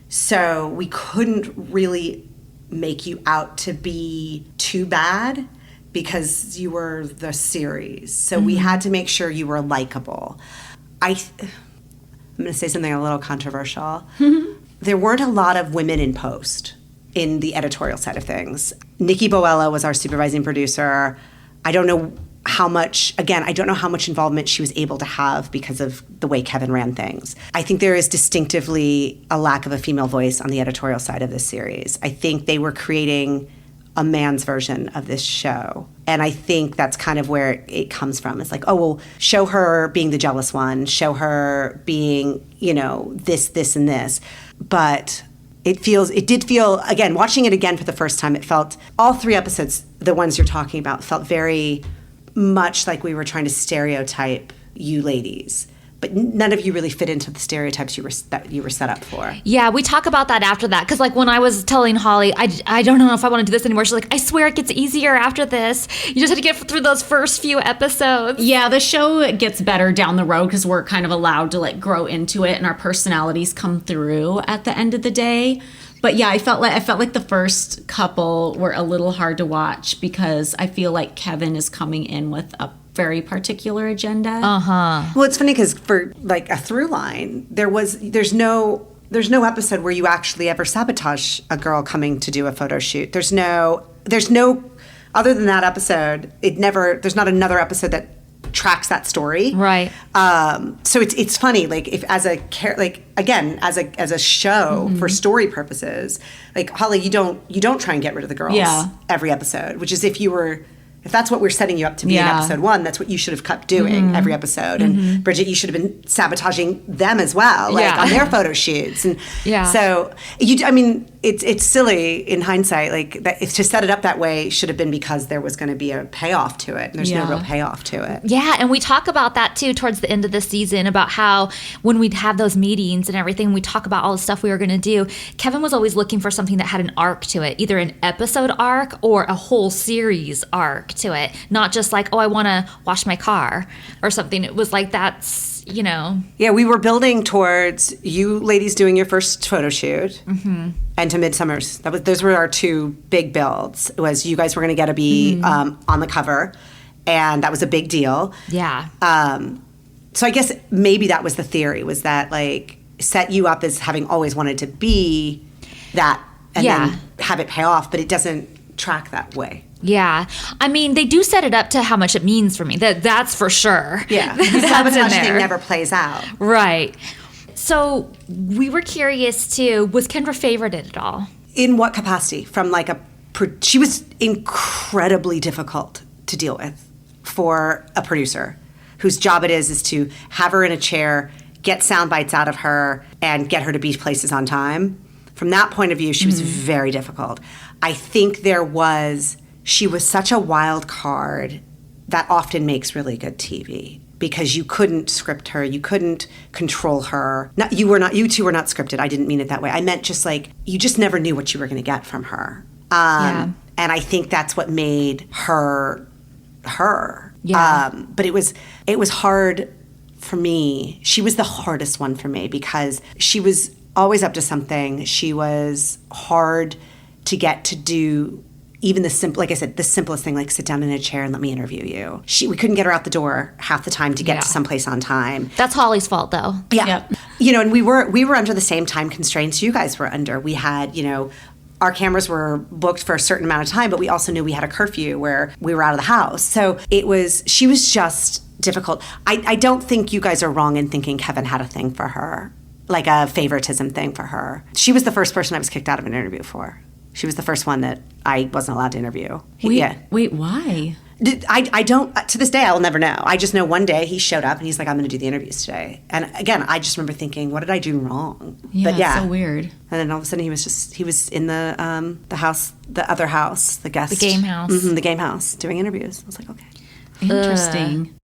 So we couldn't really make you out to be too bad because you were the series. So we had to make sure you were likable. I'm going to say something a little controversial. There weren't a lot of women in post in the editorial side of things. Nikki Boella was our supervising producer. I don't know how much involvement she was able to have because of the way Kevin ran things. I think there is distinctively a lack of a female voice on the editorial side of this series. I think they were creating a man's version of this show. And I think that's kind of where it comes from. It's like, oh, well, show her being the jealous one, show her being, this, and this. But it did feel, again, watching it again for the first time, it felt, all 3 episodes, the ones you're talking about, felt very much like we were trying to stereotype you ladies. But none of you really fit into the stereotypes that you were set up for. Yeah, we talk about that after that. Because, like, when I was telling Holly, I don't know if I want to do this anymore, she's like, I swear it gets easier after this. You just have to get through those first few episodes. Yeah, the show gets better down the road because we're kind of allowed to, like, grow into it and our personalities come through at the end of the day. But yeah, I felt like the first couple were a little hard to watch because I feel like Kevin is coming in with a very particular agenda. Well, it's funny because for, like, a through line, there's no episode where you actually ever sabotage a girl coming to do a photo shoot. There's no other than that episode, there's not another episode that tracks that story. Right. So it's funny, like, if as a show for story purposes, like, Holly, you don't try and get rid of the girls every episode, which is if that's what we're setting you up to be in episode 1, that's what you should have kept doing every episode. And Bridget, you should have been sabotaging them as well, like on their photo shoots. And so it's silly in hindsight, like, that if to set it up that way should have been because there was going to be a payoff to it. And there's no real payoff to it. Yeah, and we talk about that too towards the end of the season, about how when we'd have those meetings and everything, we talk about all the stuff we were going to do. Kevin was always looking for something that had an arc to it, either an episode arc or a whole series arc to it. Not just like, oh, I want to wash my car or something. It was like, that's, Yeah, we were building towards you ladies doing your first photo shoot and to Midsummer's. Those were our 2 big builds. It was you guys were going to get to be on the cover, and that was a big deal. Yeah. So I guess maybe that was the theory, was that, like, set you up as having always wanted to be that and then have it pay off, but it doesn't track that way. Yeah. I mean, they do set it up to how much it means for me. That's for sure. Yeah. The That's in sabotage there. thing never plays out. Right. So we were curious too, was Kendra favorited at all? In what capacity? From, like, she was incredibly difficult to deal with for a producer whose job it is to have her in a chair, get sound bites out of her, and get her to be places on time. From that point of view, she was very difficult. I think she was such a wild card that often makes really good TV, because you couldn't script her, you couldn't control her. You two were not scripted. I didn't mean it that way. I meant just, like, you just never knew what you were going to get from her. And I think that's what made her her. Yeah. But it was hard for me. She was the hardest one for me because she was always up to something. She was hard to get to do even like I said, the simplest thing, like sit down in a chair and let me interview you. We couldn't get her out the door half the time to get to someplace on time. That's Holly's fault, though. Yeah. Yep. And we were under the same time constraints you guys were under. We had, our cameras were booked for a certain amount of time, but we also knew we had a curfew where we were out of the house. So she was just difficult. I don't think you guys are wrong in thinking Kevin had a thing for her, like a favoritism thing for her. She was the first person I was kicked out of an interview for. She was the first one that I wasn't allowed to interview. Wait, why? I don't, to this day, I will never know. I just know one day he showed up and he's like, I'm going to do the interviews today. And again, I just remember thinking, what did I do wrong? Yeah, but yeah. It's so weird. And then all of a sudden he was in the house, the other house, the guest. The game house. The game house, doing interviews. I was like, okay. Interesting.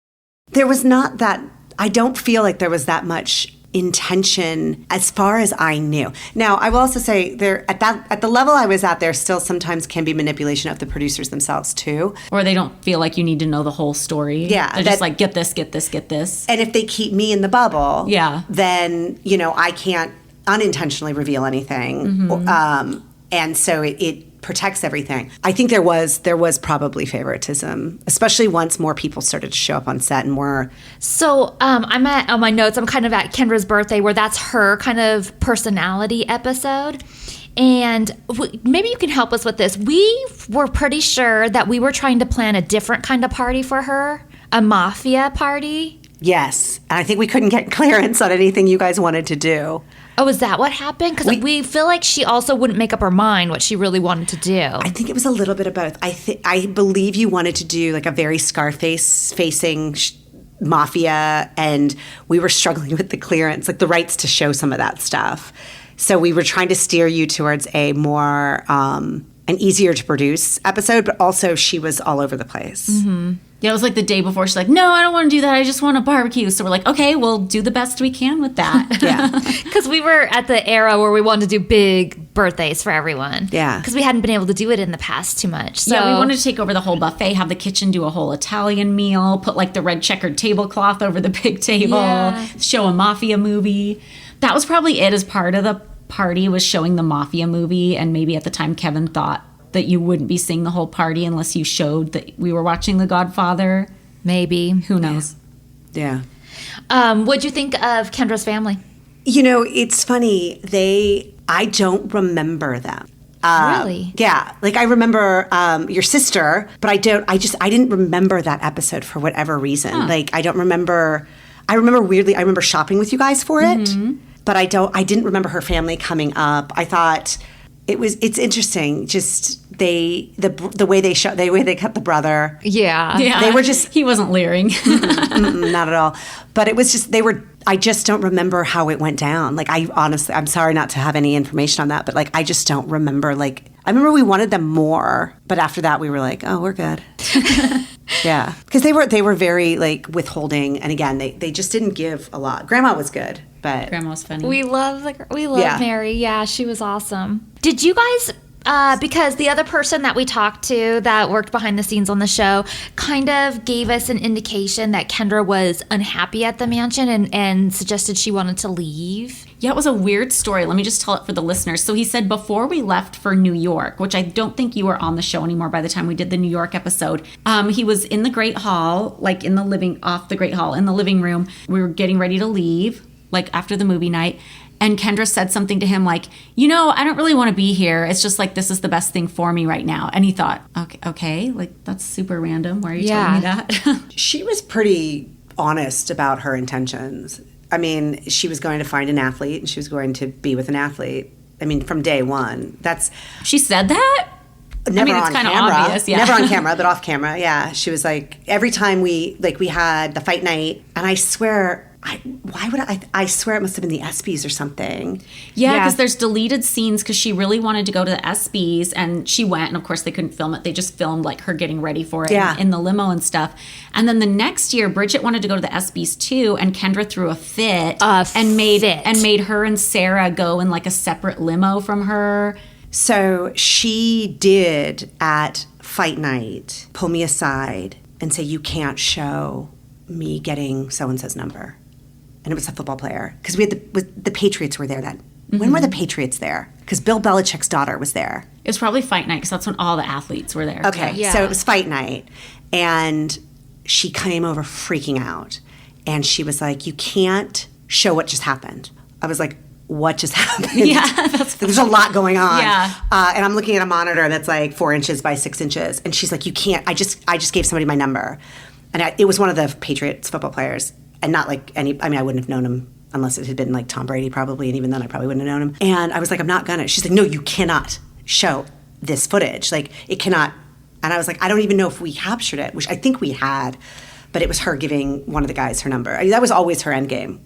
There was not that, I don't feel like there was that much intention as far as I knew. Now, I will also say at the level I was at, there still sometimes can be manipulation of the producers themselves too. Or they don't feel like you need to know the whole story. Yeah. They're just like, get this, get this, get this. And if they keep me in the bubble, then, I can't unintentionally reveal anything. And so it protects everything. I think there was probably favoritism, especially once more people started to show up on set and more. So I'm on my notes, I'm kind of at Kendra's birthday where that's her kind of personality episode. And maybe you can help us with this. We were pretty sure that we were trying to plan a different kind of party for her, a mafia party. Yes. And I think we couldn't get clearance on anything you guys wanted to do. Oh, is that what happened? Because we feel like she also wouldn't make up her mind what she really wanted to do. I think it was a little bit of both. I believe you wanted to do like a very Scarface facing mafia, and we were struggling with the clearance, like the rights to show some of that stuff. So we were trying to steer you towards a more an easier to produce episode, but also she was all over the place. Mm-hmm. Yeah, it was like the day before. She's like, no, I don't want to do that. I just want a barbecue. So we're like, okay, we'll do the best we can with that. Yeah. Because we were at the era where we wanted to do big birthdays for everyone. Yeah. Because we hadn't been able to do it in the past too much. So. Yeah, we wanted to take over the whole buffet, have the kitchen do a whole Italian meal, put like the red checkered tablecloth over the big table, show a mafia movie. That was probably it as part of the party, was showing the mafia movie. And maybe at the time Kevin thought that you wouldn't be seeing the whole party unless you showed that we were watching The Godfather. Maybe. Who knows? Yeah. What'd you think of Kendra's family? It's funny. I don't remember them. Really? Yeah. Like I remember your sister, but I didn't remember that episode for whatever reason. Huh. Like I remember weirdly, I remember shopping with you guys for it, but I didn't remember her family coming up. I thought it's interesting, just the way they cut the brother. Yeah. They were just, he wasn't leering. not at all. But it was just, I just don't remember how it went down. Like I'm sorry not to have any information on that, but like I just don't remember. Like I remember we wanted them more, but after that we were like, oh, we're good. Yeah, because they were very like withholding, and again they just didn't give a lot. Grandma was good, but Grandma was funny. We love Mary. Yeah, she was awesome. Did you guys? Because the other person that we talked to that worked behind the scenes on the show kind of gave us an indication that Kendra was unhappy at the mansion and suggested she wanted to leave. Yeah, it was a weird story. Let me just tell it for the listeners. So he said before we left for New York, which I don't think you were on the show anymore by the time we did the New York episode, he was in the Great Hall, like off the Great Hall, in the living room. We were getting ready to leave, like after the movie night. And Kendra said something to him like, I don't really want to be here. It's just like, this is the best thing for me right now. And he thought, okay, like that's super random. Why are you telling me that? She was pretty honest about her intentions. I mean, she was going to find an athlete and she was going to be with an athlete. I mean, from day one. She said that? Never it's on kind of camera. obvious, yeah. Never on camera, but off camera, yeah. She was like, every time we had the fight night, and I swear, I swear it must have been the ESPYs or something. Yeah, because there's deleted scenes because she really wanted to go to the ESPYs, and she went, and of course they couldn't film it. They just filmed like her getting ready for it in the limo and stuff. And then the next year, Bridget wanted to go to the ESPYs too, and Kendra threw a fit and made her and Sarah go in like a separate limo from her. So she did at fight night pull me aside and say, you can't show me getting so-and-so's number. And it was a football player. Because we had the Patriots were there When were the Patriots there? Because Bill Belichick's daughter was there. It was probably fight night because that's when all the athletes were there. Okay, Yeah. so it was fight night. And she came over freaking out. And she was like, you can't show what just happened. I was like, what just happened? Yeah, that's There's a lot going on. Yeah. And I'm looking at a monitor that's like 4 inches by 6 inches. And she's like, you can't. I just gave somebody my number. And it was one of the Patriots football players. And not like any, I wouldn't have known him unless it had been like Tom Brady probably. And even then I probably wouldn't have known him. And I was like, I'm not gonna. She's like, no, you cannot show this footage. Like, it cannot. And I was like, I don't even know if we captured it, which I think we had. But it was her giving one of the guys her number. That was always her end game,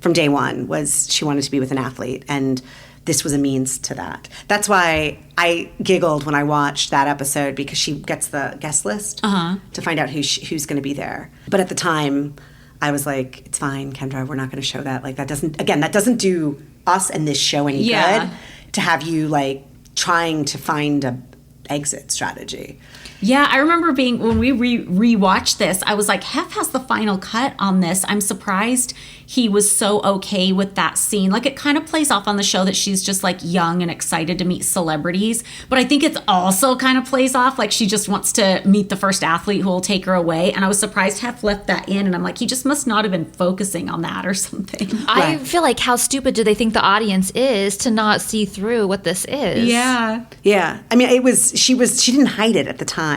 from day one, was she wanted to be with an athlete. And this was a means to that. That's why I giggled when I watched that episode, because she gets the guest list to find out who's going to be there. But at the time, I was like, it's fine, Kendra, we're not going to show that. Like, that doesn't do us and this show any good to have you, like, trying to find a exit strategy. Yeah, I remember when we rewatched this, I was like, Hef has the final cut on this. I'm surprised he was so okay with that scene. Like, it kind of plays off on the show that she's just like young and excited to meet celebrities. But I think it's also kind of plays off like she just wants to meet the first athlete who will take her away. And I was surprised Hef left that in. And I'm like, he just must not have been focusing on that or something. I feel like, how stupid do they think the audience is to not see through what this is? Yeah. Yeah. I mean, she didn't hide it at the time.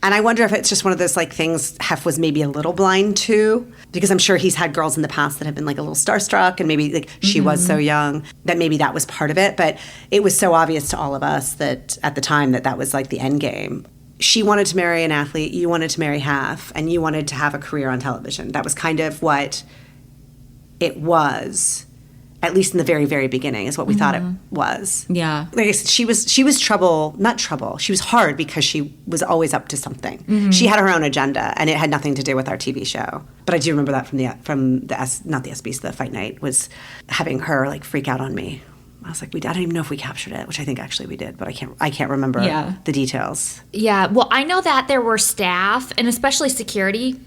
And I wonder if it's just one of those like things Hef was maybe a little blind to, because I'm sure he's had girls in the past that have been like a little starstruck, and maybe like she was so young that maybe that was part of it. But it was so obvious to all of us that at the time that was like the end game. She wanted to marry an athlete, you wanted to marry Hef, and you wanted to have a career on television. That was kind of what it was. At least in the very, very beginning, is what we thought it was. Yeah. Like I said, she was trouble, not trouble. She was hard because she was always up to something. She had her own agenda, and it had nothing to do with our TV show. But I do remember that not the SBs, the fight night, was having her like freak out on me. I was like, I don't even know if we captured it, which I think actually we did, but I can't remember the details. Yeah. Well, I know that there were staff, and especially security,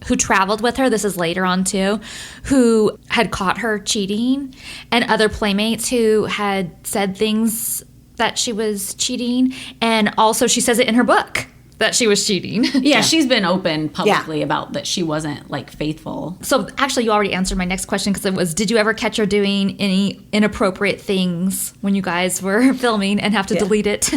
who traveled with her, this is later on too, who had caught her cheating, and other playmates who had said things that she was cheating. And also she says it in her book that she was cheating. Yeah, she's been open publicly about that she wasn't like faithful. So actually you already answered my next question, because it was, did you ever catch her doing any inappropriate things when you guys were filming and have to delete it?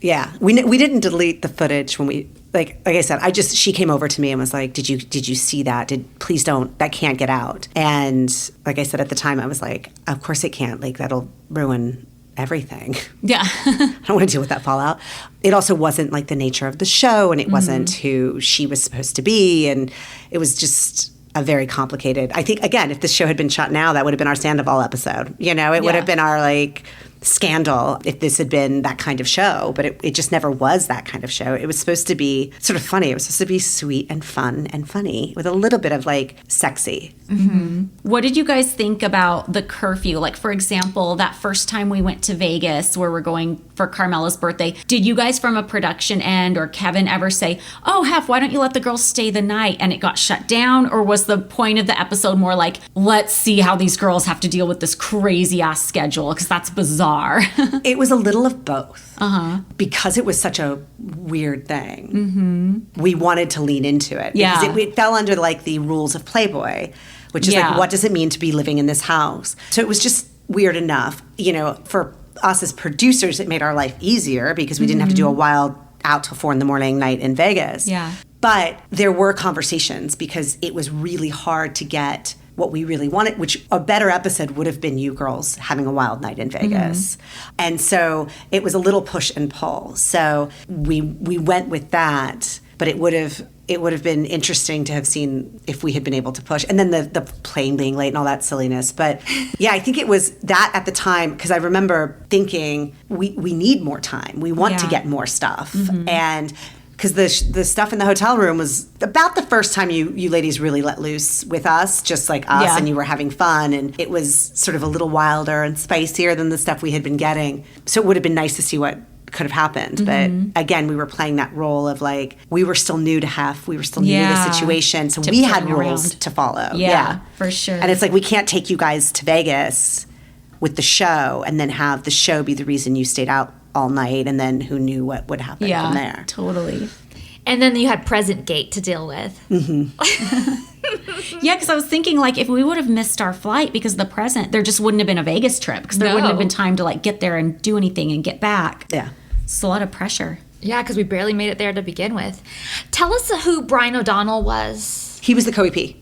Yeah, we didn't delete the footage when we, like I said, she came over to me and was like, did you see that? Please don't, that can't get out. And like I said at the time, I was like, of course it can't, like that'll ruin everything. Yeah. I don't want to deal with that fallout. It also wasn't like the nature of the show, and it wasn't who she was supposed to be, and it was just a very complicated, I think, again, if this show had been shot now, that would have been our Sandoval episode. It would have been our like scandal if this had been that kind of show, but it just never was that kind of show. It was supposed to be sort of funny. It was supposed to be sweet and fun and funny with a little bit of like sexy. What did you guys think about the curfew? Like, for example, that first time we went to Vegas where we're going for Carmela's birthday, did you guys from a production end or Kevin ever say, oh, Hef, why don't you let the girls stay the night, and it got shut down? Or was the point of the episode more like, let's see how these girls have to deal with this crazy ass schedule, because that's bizarre? It was a little of both. Because it was such a weird thing. We wanted to lean into it. Yeah. Because it fell under like the rules of Playboy, which is like, what does it mean to be living in this house? So it was just weird enough. For us as producers, it made our life easier because we didn't have to do a wild out till 4 a.m. night in Vegas. Yeah. But there were conversations because it was really hard to get what we really wanted, which a better episode would have been you girls having a wild night in Vegas. And so it was a little push and pull. So we went with that, but it would have been interesting to have seen if we had been able to push. And then the plane being late and all that silliness. But yeah, I think it was that at the time, because I remember thinking we need more time. We want to get more stuff. And because the stuff in the hotel room was about the first time you ladies really let loose with us, just like us, and you were having fun, and it was sort of a little wilder and spicier than the stuff we had been getting. So it would have been nice to see what could have happened. But again, we were playing that role of like, we were still new to Hef, we were still new to the situation, so we had rules to follow. Yeah, for sure. And it's like, we can't take you guys to Vegas with the show and then have the show be the reason you stayed out all night, and then who knew what would happen from there. Totally. And then you had Present Gate to deal with. Yeah, because I was thinking, like, if we would have missed our flight because of the present, there just wouldn't have been a Vegas trip because there wouldn't have been time to, like, get there and do anything and get back. Yeah. It's a lot of pressure. Yeah, because we barely made it there to begin with. Tell us who Brian O'Donnell was. He was the co-EP.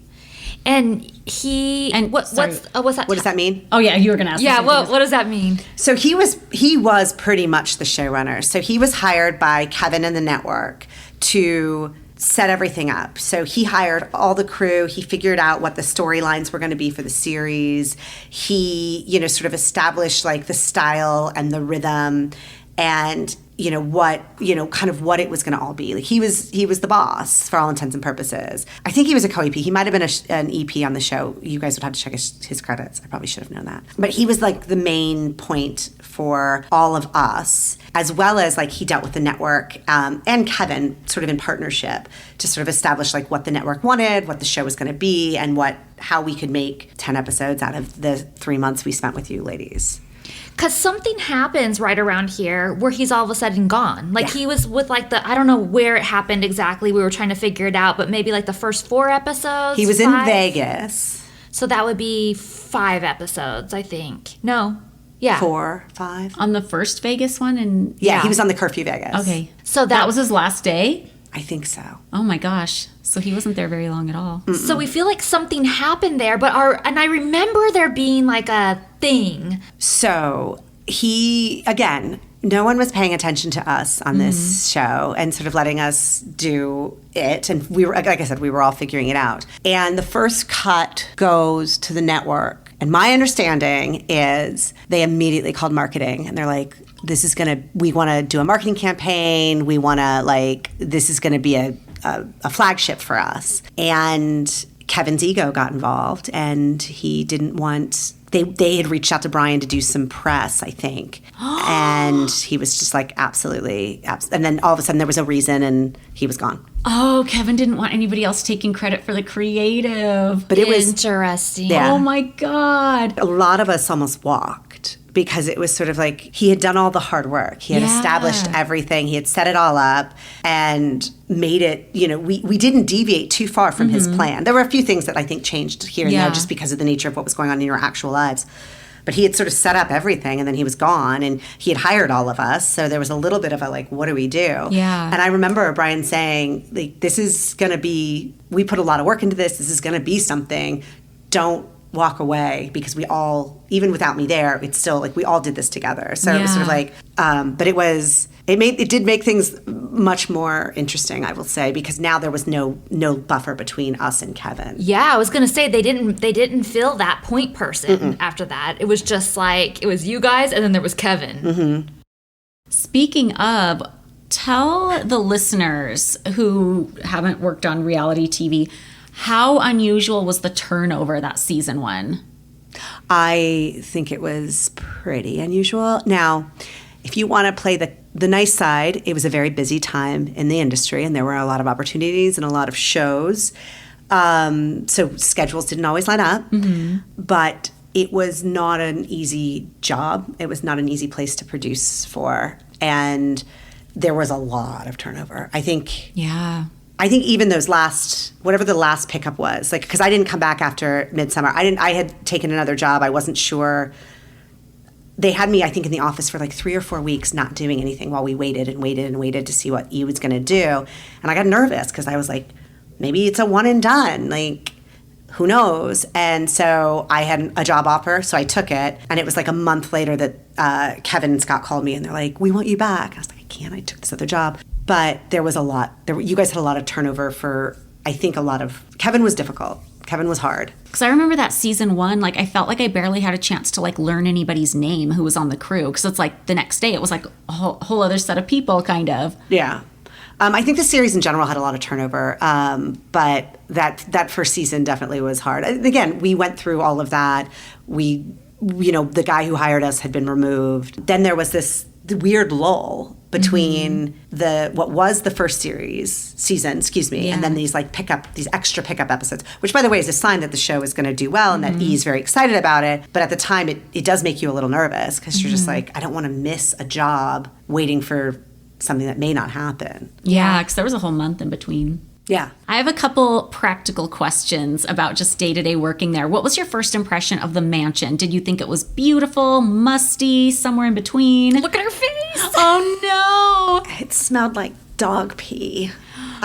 And he... And what's that? What does that mean? Oh, yeah, you were going to ask. Yeah, what does that mean? So he was pretty much the showrunner. So he was hired by Kevin and the network to set everything up. So he hired all the crew. He figured out what the storylines were going to be for the series. He, sort of established like the style and the rhythm and what it was going to all be. Like he was the boss for all intents and purposes. I think he was a co-EP. He might have been an EP on the show. You guys would have to check his credits. I probably should have known that. But he was like the main point for all of us, as well as like he dealt with the network and Kevin sort of in partnership to sort of establish like what the network wanted, what the show was going to be, and how we could make 10 episodes out of the 3 months we spent with you ladies. Because something happens right around here where he's all of a sudden gone. Like he was with like I don't know where it happened exactly. We were trying to figure it out, but maybe like the first 4 episodes. He was 5? In Vegas. So that would be 5 episodes, I think. No. Yeah. 4, 5. On the first Vegas one? And yeah, he was on the curfew Vegas. Okay. So that was his last day? I think so. Oh my gosh. So he wasn't there very long at all. Mm-mm. So we feel like something happened there, and I remember there being like a thing. So again, no one was paying attention to us on this show and sort of letting us do it. And we were, like I said, we were all figuring it out. And the first cut goes to the network. And my understanding is they immediately called marketing and they're like, we want to do a marketing campaign. We want to this is going to be a flagship for us. And Kevin's ego got involved and he didn't want, they had reached out to Brian to do some press, I think. And he was just like, absolutely. And then all of a sudden there was a reason and he was gone. Oh, Kevin didn't want anybody else taking credit for the creative. But it was interesting. Yeah. Oh my God. A lot of us almost walked because it was sort of like he had done all the hard work. He had established everything. He had set it all up and made it, we didn't deviate too far from his plan. There were a few things that I think changed here and there just because of the nature of what was going on in your actual lives. But he had sort of set up everything and then he was gone and he had hired all of us. So there was a little bit of a what do we do? Yeah. And I remember Brian saying, this is going to be, we put a lot of work into this. This is going to be something. Don't walk away because we all, even without me there, it's still we all did this together. So it was sort of but it did make things much more interesting, I will say, because now there was no buffer between us and Kevin. Yeah, I was gonna say they didn't feel that point person after that. It was just it was you guys and then there was Kevin. Mm-hmm. Speaking of, tell the listeners who haven't worked on reality TV, how unusual was the turnover that season 1? I think it was pretty unusual. Now, if you want to play the nice side, it was a very busy time in the industry and there were a lot of opportunities and a lot of shows. So schedules didn't always line up, but it was not an easy job. It was not an easy place to produce for. And there was a lot of turnover. I think even those whatever the last pickup was, because I didn't come back after Midsummer. I had taken another job. I wasn't sure. They had me, I think, in the office for 3 or 4 weeks not doing anything while we waited and waited and waited to see what E was going to do. And I got nervous because I was like, maybe it's a one and done. Who knows? And so I had a job offer, so I took it. And it was a month later that Kevin and Scott called me and they're like, we want you back. I was like, I can't. I took this other job. But there was a lot. You guys had a lot of turnover for, I think, Kevin was difficult. Kevin was hard. Because I remember that season 1, I felt like I barely had a chance to learn anybody's name who was on the crew. Because it's the next day, it was a whole other set of people, kind of. Yeah. I think the series in general had a lot of turnover. But that first season definitely was hard. Again, we went through all of that. The guy who hired us had been removed. Then there was this weird lull between what was the first season, and then these extra pickup episodes, which by the way is a sign that the show is going to do well and that E's very excited about it. But at the time, it does make you a little nervous because you're just like, I don't want to miss a job waiting for something that may not happen. Yeah, because there was a whole month in between. Yeah. I have a couple practical questions about just day-to-day working there. What was your first impression of the mansion? Did you think it was beautiful, musty, somewhere in between? Look at her face. Oh, no. It smelled like dog pee.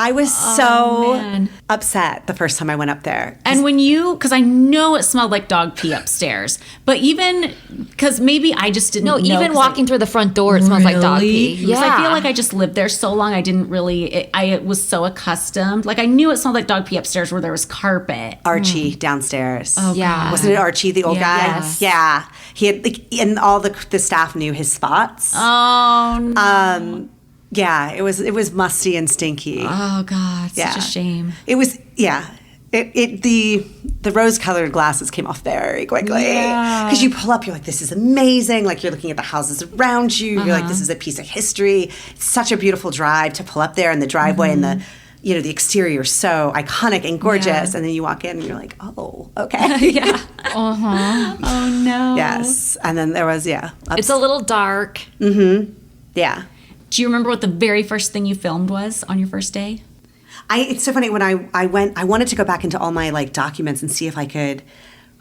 I was so upset the first time I went up there. And because I know it smelled like dog pee upstairs, but even, because maybe I just didn't know. No, even walking through the front door, it smells like dog pee. Yeah. I feel like I just lived there so long, I didn't really, I was so accustomed. Like I knew it smelled like dog pee upstairs where there was carpet. Archie downstairs. Oh, Yeah. Wasn't it Archie, the old guy? Yes. Yeah. He had, and all the staff knew his spots. Oh, no. Yeah, it was musty and stinky. Oh, God, such a shame. It was, yeah. The rose-colored glasses came off very quickly. Because you pull up, you're like, this is amazing. Like, you're looking at the houses around you. You're like, this is a piece of history. It's such a beautiful drive to pull up there, and the driveway and the exterior is so iconic and gorgeous. Yeah. And then you walk in and you're like, oh, okay. Yeah. Oh, no. Yes. And then there was, It's a little dark. Yeah. Do you remember what the very first thing you filmed was on your first day? It's so funny when I went. I wanted to go back into all my documents and see if I could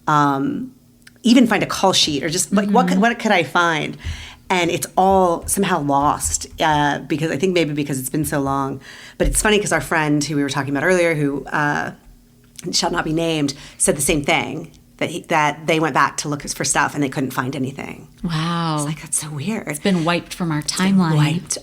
even find a call sheet or just what could I find, and it's all somehow lost because I think maybe because it's been so long. But it's funny because our friend who we were talking about earlier, who shall not be named, said the same thing. That they went back to look for stuff and they couldn't find anything. Wow. I was like, that's so weird. It's been wiped from our timeline. Wiped.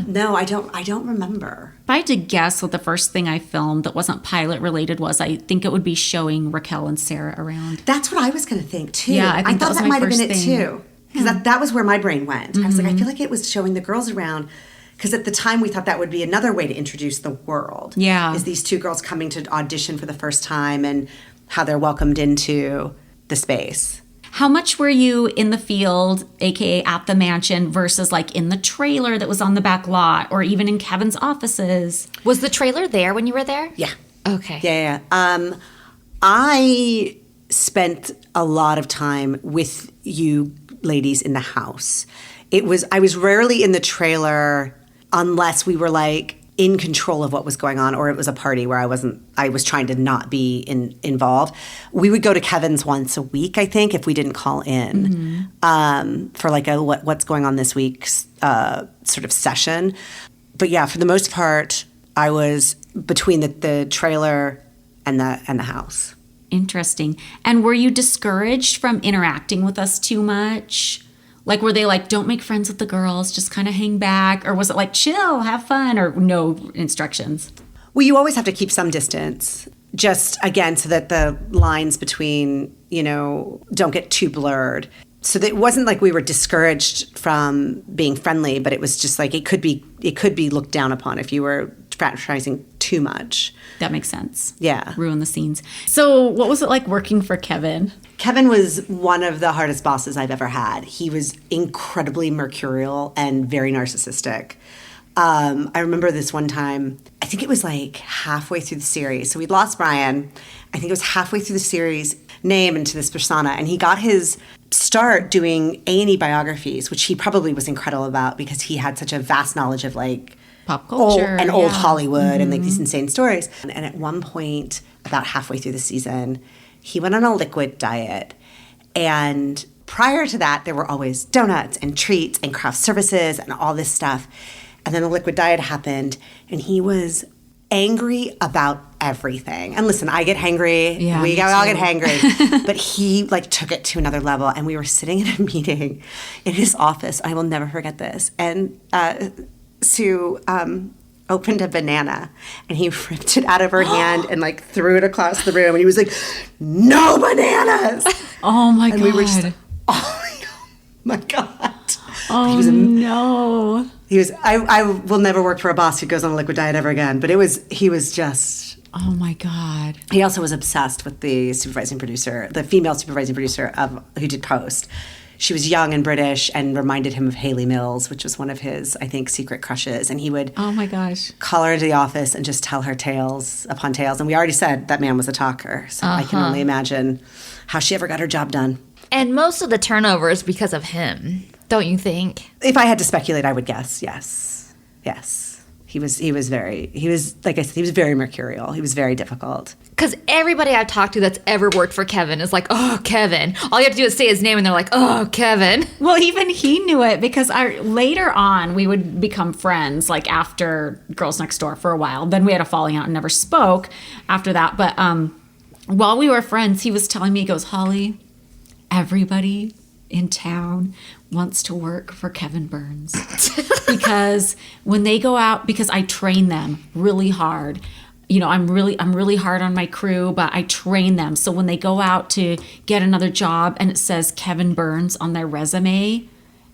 No, I don't remember. If I had to guess what the first thing I filmed that wasn't pilot related was, I think it would be showing Raquel and Sarah around. That's what I was going to think too. Yeah, I think thought that might have been it thing. too. Because that was where my brain went. I was like, I feel like it was showing the girls around. Because at the time we thought that would be another way to introduce the world. Yeah. Is these two girls coming to audition for the first time and how they're welcomed into the space. How much were you in the field, aka at the mansion, versus in the trailer that was on the back lot, or even in Kevin's offices? Was the trailer there when you were there? Yeah. Okay. Yeah. I spent a lot of time with you ladies in the house. I was rarely in the trailer unless we were in control of what was going on, or it was a party where I was trying to not be involved. We would go to Kevin's once a week, I think, if we didn't call in for what's going on this week's sort of session. But yeah, for the most part, I was between the trailer and the house. Interesting. And were you discouraged from interacting with us too much? Were they don't make friends with the girls, just kind of hang back? Or was it chill, have fun, or no instructions? Well, you always have to keep some distance, just, again, so that the lines between, don't get too blurred. So that it wasn't like we were discouraged from being friendly, but it was just it could be looked down upon if you were fraternizing too much. That makes sense. Yeah. Ruin the scenes. So what was it like working for Kevin? Kevin was one of the hardest bosses I've ever had. He was incredibly mercurial and very narcissistic. I remember this one time, I think it was halfway through the series. So we'd lost Brian. I think it was halfway through the series, name into this persona. And he got his start doing A&E biographies, which he probably was incredible about because he had such a vast knowledge of pop culture. Old Hollywood and these insane stories. And at one point, about halfway through the season, he went on a liquid diet. And prior to that, there were always donuts and treats and craft services and all this stuff. And then the liquid diet happened, and he was angry about everything. And listen, I get hangry. Yeah, we me all too. get hangry. But he took it to another level. And we were sitting in a meeting in his office. I will never forget this. And Sue opened a banana, and he ripped it out of her hand and threw it across the room. And he was like, "No bananas!" Oh my God. And we were just like, "Oh my God." Oh no. He was. I will never work for a boss who goes on a liquid diet ever again. But he was just. Oh my God. He also was obsessed with the supervising producer, the female supervising producer who did Post. she was young and British and reminded him of Hayley Mills, which was one of his, I think, secret crushes. And he would Oh my gosh. call her into the office and just tell her tales upon tales. And we already said that man was a talker. So I can only imagine how she ever got her job done. And most of the turnover is because of him, don't you think? If I had to speculate, I would guess yes. Yes. He was like I said, he was very mercurial. He was very difficult. Because everybody I've talked to that's ever worked for Kevin is like, oh, Kevin. All you have to do is say his name and they're like, oh, Kevin. Well, even he knew it because later on we would become friends, like after Girls Next Door for a while. Then we had a falling out and never spoke after that. But while we were friends, he was telling me, he goes, Holly, everybody in town wants to work for Kevin Burns because when they go out, because I train them really hard. You know, I'm really hard on my crew, but I train them. So when they go out to get another job and it says Kevin Burns on their resume,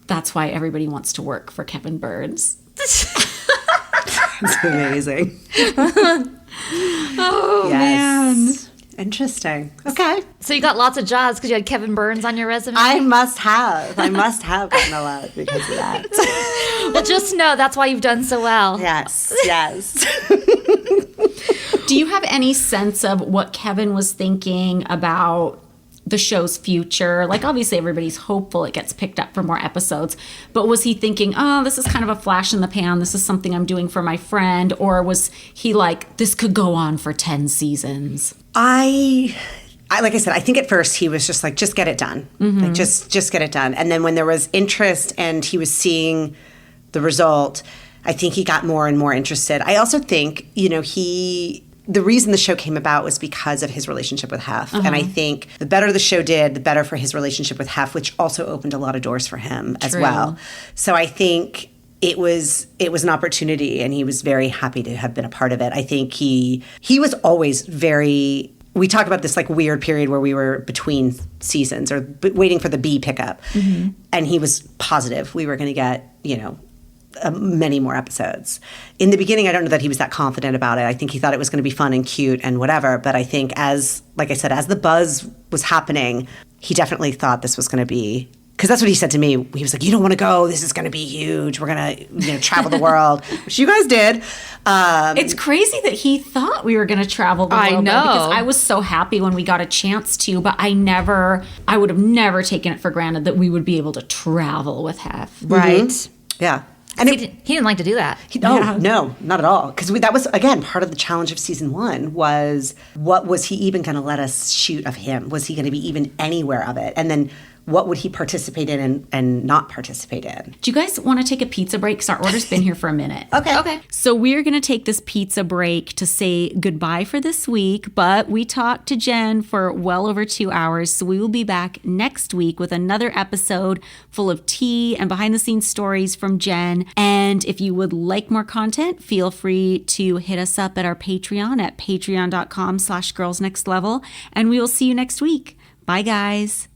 that's why everybody wants to work for Kevin Burns. It's amazing. Oh, Yes. man. Interesting. Okay. So you got lots of jobs because you had Kevin Burns on your resume? I must have gotten a lot because of that. Well, just know that's why you've done so well. Yes. Do you have any sense of what Kevin was thinking about the show's future? Like, obviously, everybody's hopeful it gets picked up for more episodes. But was he thinking, oh, this is kind of a flash in the pan. This is something I'm doing for my friend. Or was he like, this could go on for 10 seasons? I like I said, I think at first he was just like, just get it done. Like, just get it done. And then when there was interest and he was seeing the result, I think he got more and more interested. I also think, the reason the show came about was because of his relationship with Hef. And I think the better the show did, the better for his relationship with Hef, which also opened a lot of doors for him as well. So I think it was an opportunity, and he was very happy to have been a part of it. I think he was always very. We talk about this like weird period where we were between seasons or waiting for the B pickup, and he was positive we were going to get many more episodes. In the beginning, I don't know that he was that confident about it. I think he thought it was going to be fun and cute and whatever. But I think like I said, as the buzz was happening, he definitely thought this was going to be. Because that's what he said to me. He was like, you don't want to go. This is going to be huge. We're going to travel the world, which you guys did. It's crazy that he thought we were going to travel the world. I know. Because I was so happy when we got a chance to, but I would have never taken it for granted that we would be able to travel with Hef. Right. Yeah. And he didn't like to do that. No, not at all. Because that was, again, part of the challenge of season 1 was, what was he even going to let us shoot of him? Was he going to be even anywhere of it? And then what would he participate in and not participate in? Do you guys want to take a pizza break? Because our order's been here for a minute. Okay. So we're going to take this pizza break to say goodbye for this week, but we talked to Jen for well over 2 hours, so we will be back next week with another episode full of tea and behind-the-scenes stories from Jen. And if you would like more content, feel free to hit us up at our Patreon at patreon.com/girlsnextlevel, and we will see you next week. Bye, guys.